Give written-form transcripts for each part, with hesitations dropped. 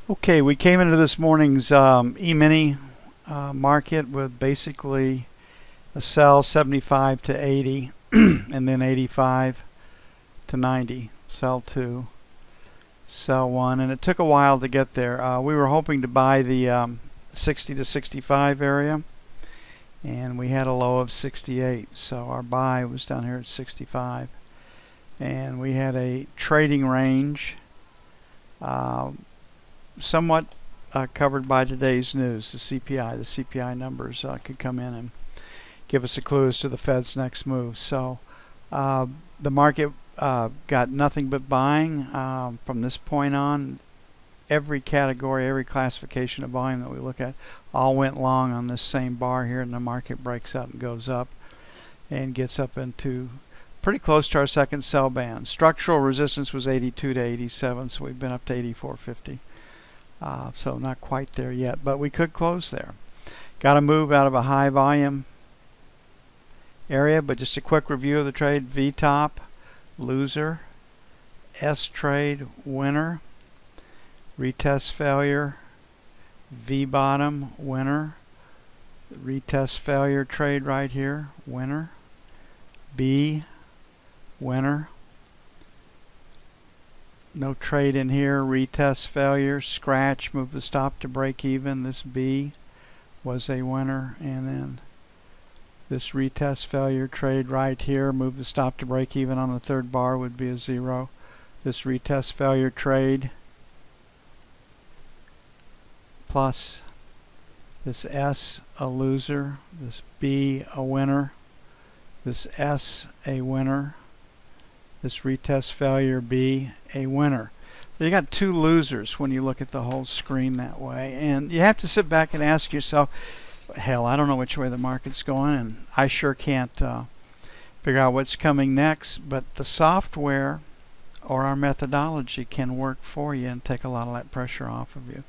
Okay, we came into this morning's E-mini market with basically a sell 75 to 80 and then 85 to 90. Sell 2, sell 1, and it took a while to get there. We were hoping to buy the 60 to 65 area, and we had a low of 68, so our buy was down here at 65. And we had a trading range somewhat covered by today's news, the CPI. The CPI numbers could come in and give us a clue as to the Fed's next move. So the market got nothing but buying from this point on. Every category, every classification of volume that we look at, all went long on this same bar here, and the market breaks out and goes up and gets up into pretty close to our second sell band. Structural resistance was 82 to 87, so we've been up to 84.50. So not quite there yet, but we could close there. Got to move out of a high volume area, but just a quick review of the trade. V top, loser. S trade, winner. Retest failure. V bottom, winner. Retest failure trade right here, winner. B, winner. No trade in here. Retest failure, scratch, move the stop to break even. This B was a winner, and then this retest failure trade right here, move the stop to break even on the third bar, would be a 0. This retest failure trade plus this S a loser, this B a winner, this S a winner, this retest failure B a winner. So you got two losers when you look at the whole screen that way, and you have to sit back and ask yourself, hell, I don't know which way the market's going, and I sure can't figure out what's coming next, but the software or our methodology can work for you and take a lot of that pressure off of you.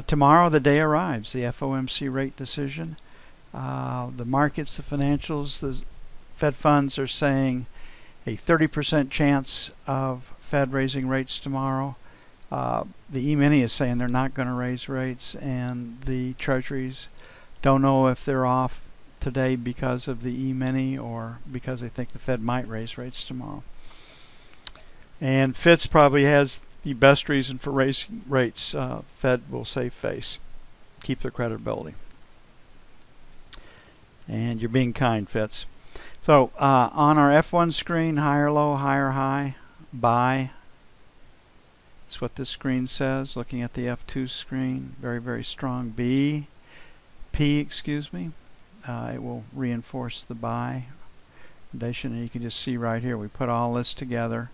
Tomorrow the day arrives, the FOMC rate decision. The markets, the financials, the Fed funds are saying a 30% chance of Fed raising rates tomorrow. The E-mini is saying they're not going to raise rates, and the treasuries don't know if they're off today because of the E-mini or because they think the Fed might raise rates tomorrow. And Fitz probably has the best reason for raising rates. Fed will save face, keep their credibility. And you're being kind, Fitz. So on our F1 screen, higher low, higher high, buy. That's what this screen says. Looking at the F2 screen, very, very strong P, excuse me. It will reinforce the buy recommendation, and you can just see right here, we put all this together,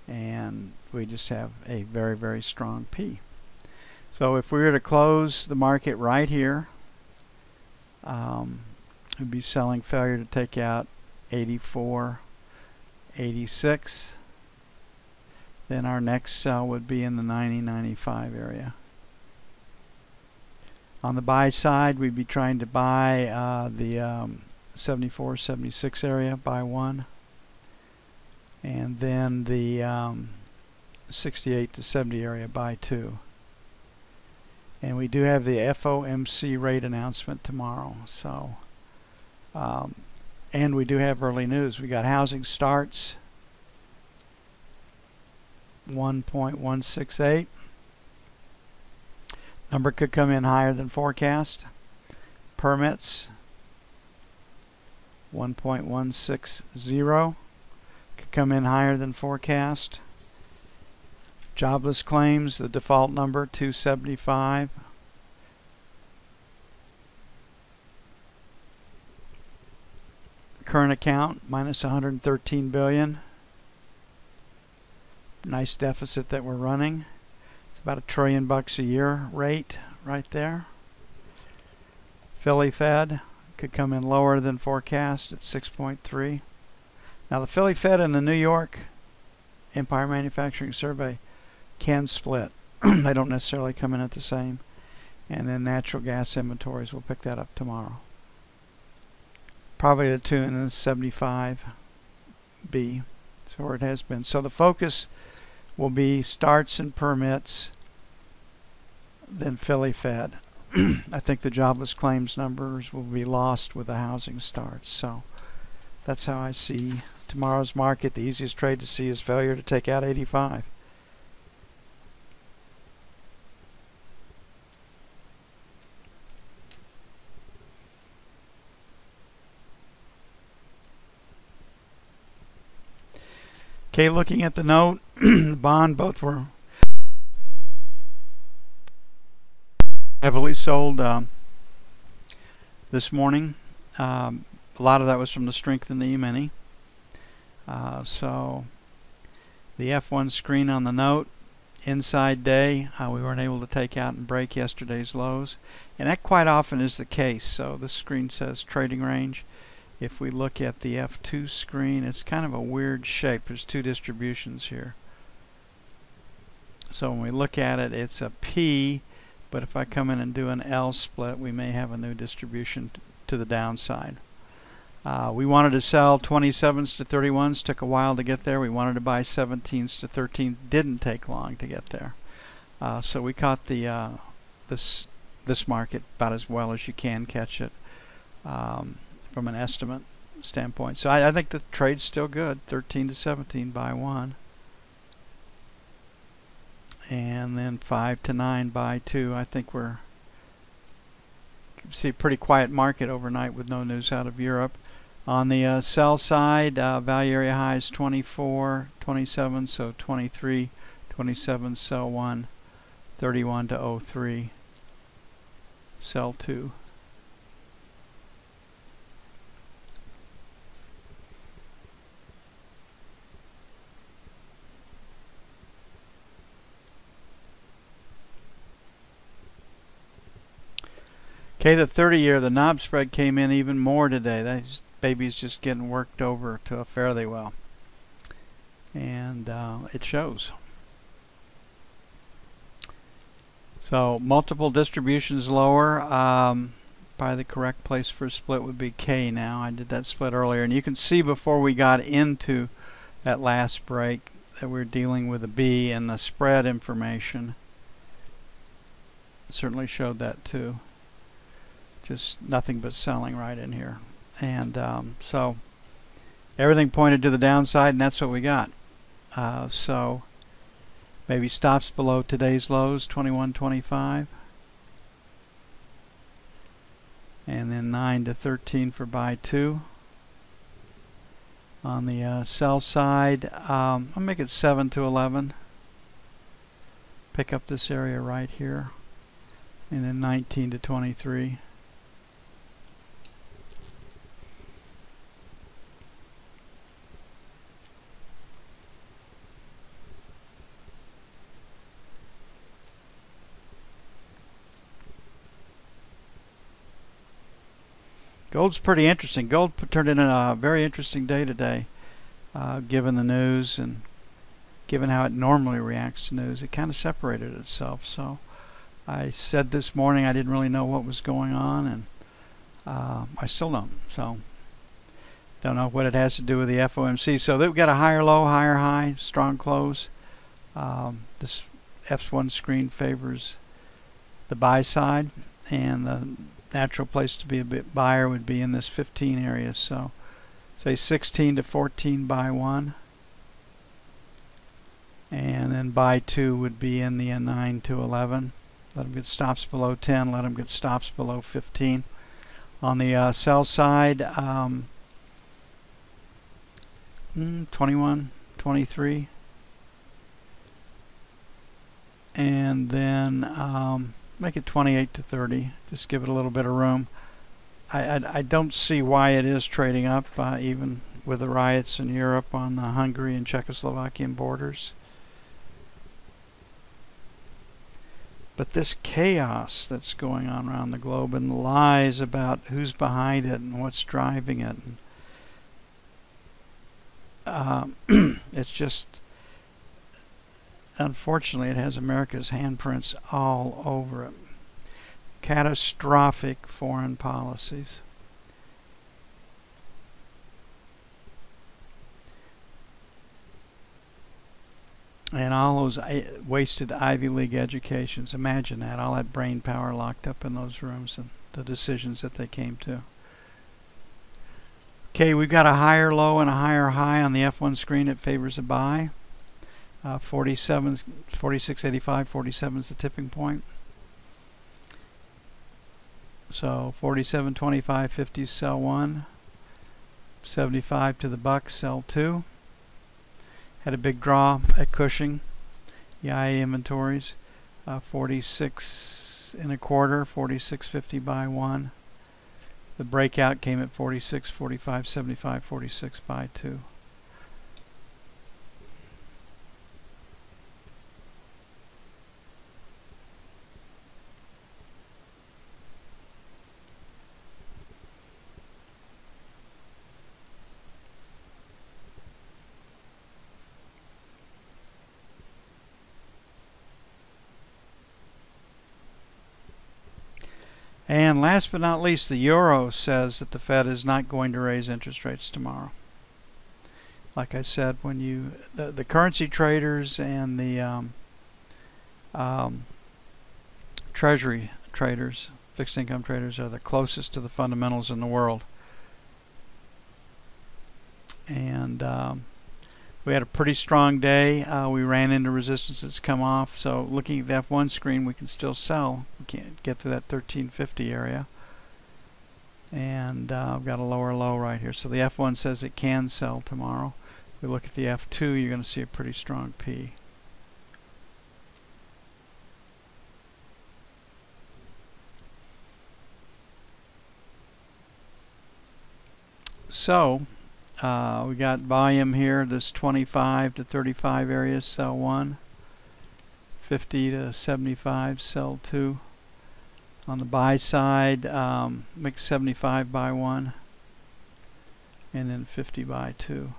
and we just have a very, very strong P. So if we were to close the market right here, would be selling failure to take out 84, 86. Then our next sell would be in the 90, 95 area. On the buy side, we'd be trying to buy the 74, 76 area, buy 1. And then the 68 to 70 area, buy 2. And we do have the FOMC rate announcement tomorrow. So and we do have early news. We got housing starts 1.168. Number could come in higher than forecast. Permits 1.160 could come in higher than forecast. Jobless claims, the default number 275. Current account minus 113 billion. Nice deficit that we're running. It's about $1 trillion a year rate right there. Philly Fed could come in lower than forecast at 6.3. Now the Philly Fed and the New York Empire Manufacturing Survey can split. They don't necessarily come in at the same. And then natural gas inventories, we'll pick that up tomorrow. Probably the tune is 75B. That's where it has been. So the focus will be starts and permits than Philly Fed. I think the jobless claims numbers will be lost with the housing starts. So that's how I see tomorrow's market. The easiest trade to see is failure to take out 85. Okay, looking at the note, the bond, both were heavily sold this morning. A lot of that was from the strength in the E-mini. So the F1 screen on the note, inside day, we weren't able to take out and break yesterday's lows. And that quite often is the case. So this screen says trading range. If we look at the F2 screen, it's kind of a weird shape. There's two distributions here. So when we look at it, it's a P, but if I come in and do an L split, we may have a new distribution to the downside. We wanted to sell 27s to 31s, took a while to get there. We wanted to buy 17s to 13s, didn't take long to get there. So we caught the this market about as well as you can catch it from an estimate standpoint. So I think the trade's still good, 13 to 17 buy one. And then 5 to 9 buy two. I think we're see a pretty quiet market overnight with no news out of Europe. On the sell side, value area highs 24, 27, so 23, 27, sell 1, 31 to 03, sell 2. Okay, the 30-year, the knob spread came in even more today. That baby's just getting worked over to a fairly well. And it shows. So multiple distributions lower. Probably the correct place for a split would be K now. I did that split earlier. And you can see before we got into that last break that we're dealing with a B, and the spread information certainly showed that too. Just nothing but selling right in here. And so everything pointed to the downside, and that's what we got. So maybe stops below today's lows, 21.25. And then 9 to 13 for buy two. On the sell side, I'll make it 7 to 11. Pick up this area right here. And then 19 to 23. Gold's pretty interesting. Gold turned in a very interesting day today, given the news and given how it normally reacts to news. It kind of separated itself. So I said this morning I didn't really know what was going on, and I still don't. So don't know what it has to do with the FOMC. So they've got a higher low, higher high, strong close. This F1 screen favors the buy side, and the natural place to be a bit buyer would be in this 15 area. So say 16 to 14 buy one, and then buy two would be in the 9 to 11. Let them get stops below 10, let them get stops below 15. On the sell side, 21, 23, and then make it 28 to 30. Just give it a little bit of room. I don't see why it is trading up, even with the riots in Europe on the Hungary and Czechoslovakian borders. But this chaos that's going on around the globe, and the lies about who's behind it and what's driving it, and, it's just, unfortunately, it has America's handprints all over it. Catastrophic foreign policies. And all those wasted Ivy League educations. Imagine that, all that brain power locked up in those rooms and the decisions that they came to. Okay, we've got a higher low and a higher high on the F1 screen. It favors a buy. 46.85, 47 is the tipping point. So 47.25, 50 sell 1. 75 to the buck, sell 2. Had a big draw at Cushing. EIA inventories. 46 and a quarter, 46.50 buy 1. The breakout came at 46, 45, 75, 46 buy 2. And last but not least, the euro says that the Fed is not going to raise interest rates tomorrow. Like I said, when the currency traders and the treasury traders, fixed income traders, are the closest to the fundamentals in the world. And we had a pretty strong day. We ran into resistance that's come off. So looking at the F1 screen, we can still sell. We can't get to that 1350 area. And I've got a lower low right here. So the F1 says it can sell tomorrow. If we look at the F2, you're going to see a pretty strong P. So we got volume here, this 25 to 35 areas, sell 1. 50 to 75, sell 2. On the buy side, make 75 buy 1. And then 50 buy 2.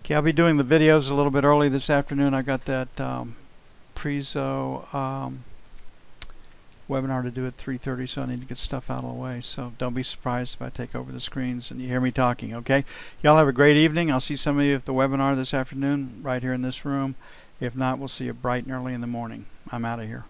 Okay, I'll be doing the videos a little bit early this afternoon. I got that Prezo webinar to do at 3:30, so I need to get stuff out of the way. So don't be surprised if I take over the screens and you hear me talking, okay? Y'all have a great evening. I'll see some of you at the webinar this afternoon right here in this room. If not, we'll see you bright and early in the morning. I'm out of here.